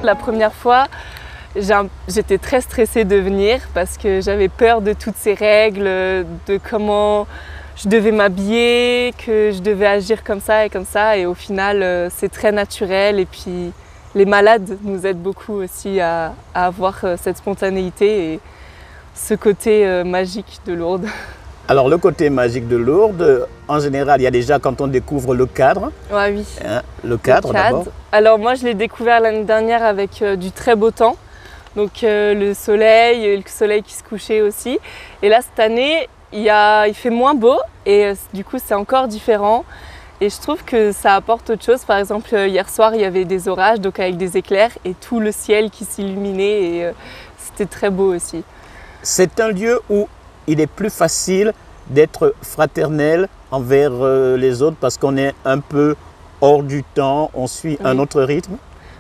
La première fois, j'étais très stressée de venir parce que j'avais peur de toutes ces règles, de comment je devais m'habiller, que je devais agir comme ça. Et au final, c'est très naturel. Et puis, les malades nous aident beaucoup aussi à avoir cette spontanéité et ce côté magique de Lourdes. Alors le côté magique de Lourdes, en général, il y a déjà quand on découvre le cadre. Ouais, oui. Hein, le cadre d'abord. Alors moi, je l'ai découvert l'année dernière avec du très beau temps. Donc le soleil qui se couchait aussi. Et là, cette année, il fait moins beau et du coup, c'est encore différent. Et je trouve que ça apporte autre chose. Par exemple, hier soir, il y avait des orages, donc avec des éclairs et tout le ciel qui s'illuminait et c'était très beau aussi. C'est un lieu où il est plus facile d'être fraternel envers les autres parce qu'on est un peu hors du temps, on suit un autre rythme.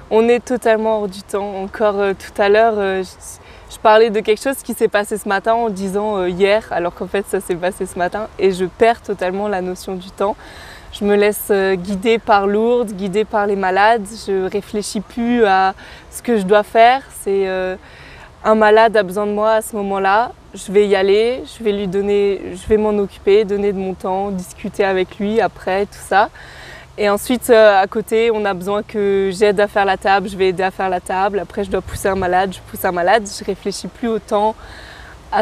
On est totalement hors du temps. Encore tout à l'heure, je parlais de quelque chose qui s'est passé ce matin en disant hier, alors qu'en fait ça s'est passé ce matin et je perds totalement la notion du temps. Je me laisse guider par Lourdes, guider par les malades. Je réfléchis plus à ce que je dois faire. C'est un malade a besoin de moi à ce moment-là. Je vais y aller, je vais m'en occuper, donner de mon temps, discuter avec lui après, tout ça. Et ensuite, à côté, on a besoin que j'aide à faire la table, je vais aider à faire la table. Après, je dois pousser un malade, je pousse un malade. Je réfléchis plus autant à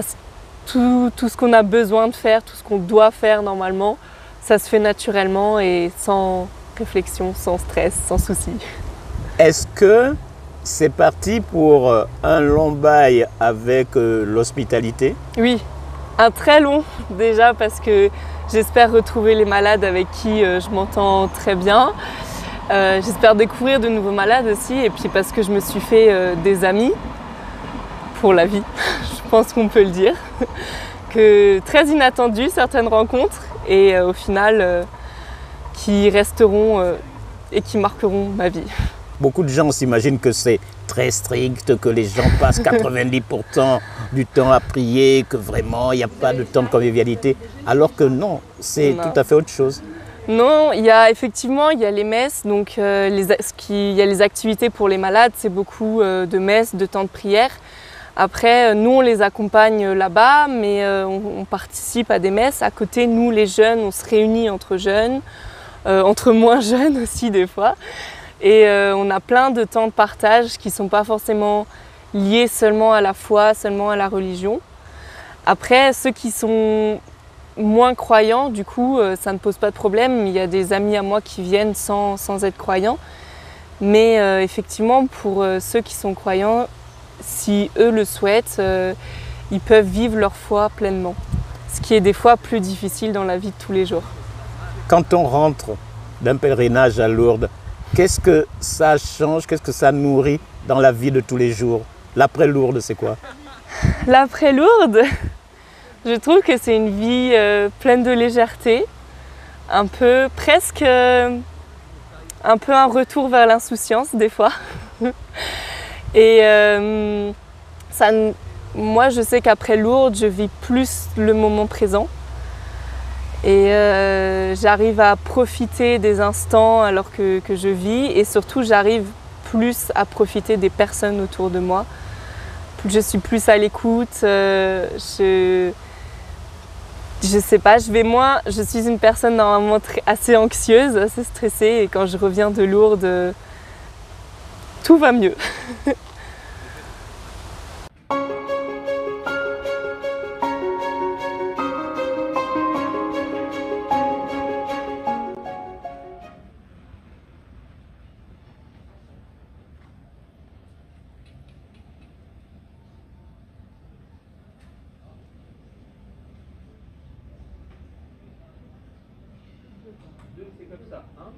tout ce qu'on a besoin de faire, tout ce qu'on doit faire normalement. Ça se fait naturellement et sans réflexion, sans stress, sans souci. Est-ce que c'est parti pour un long bail avec l'hospitalité? Oui, un très long déjà parce que j'espère retrouver les malades avec qui je m'entends très bien. J'espère découvrir de nouveaux malades aussi et puis parce que je me suis fait des amis pour la vie, je pense qu'on peut le dire. Que très inattendues certaines rencontres et au final qui resteront et qui marqueront ma vie. Beaucoup de gens s'imaginent que c'est très strict, que les gens passent 90% du temps à prier, que vraiment il n'y a pas de temps de convivialité, alors que non, c'est tout à fait autre chose. Non, il y a les messes, donc il y a les activités pour les malades, c'est beaucoup de messes, de temps de prière. Après, nous on les accompagne là-bas, mais on participe à des messes. À côté, nous les jeunes, on se réunit entre jeunes, entre moins jeunes aussi des fois. Et on a plein de temps de partage qui ne sont pas forcément liés seulement à la foi, seulement à la religion. Après, ceux qui sont moins croyants, du coup, ça ne pose pas de problème. Il y a des amis à moi qui viennent sans être croyants. Mais effectivement, pour ceux qui sont croyants, si eux le souhaitent, ils peuvent vivre leur foi pleinement. Ce qui est des fois plus difficile dans la vie de tous les jours. Quand on rentre d'un pèlerinage à Lourdes, qu'est-ce que ça change, qu'est-ce que ça nourrit dans la vie de tous les jours? L'après-Lourdes, c'est quoi? L'après-Lourdes, je trouve que c'est une vie pleine de légèreté, un peu presque un peu un retour vers l'insouciance des fois. Et moi, je sais qu'après Lourdes, je vis plus le moment présent. Et j'arrive à profiter des instants alors que je vis et surtout j'arrive plus à profiter des personnes autour de moi. Je suis plus à l'écoute, je sais pas, je suis une personne normalement assez anxieuse, assez stressée et quand je reviens de Lourdes, tout va mieux. C'est comme ça, hein?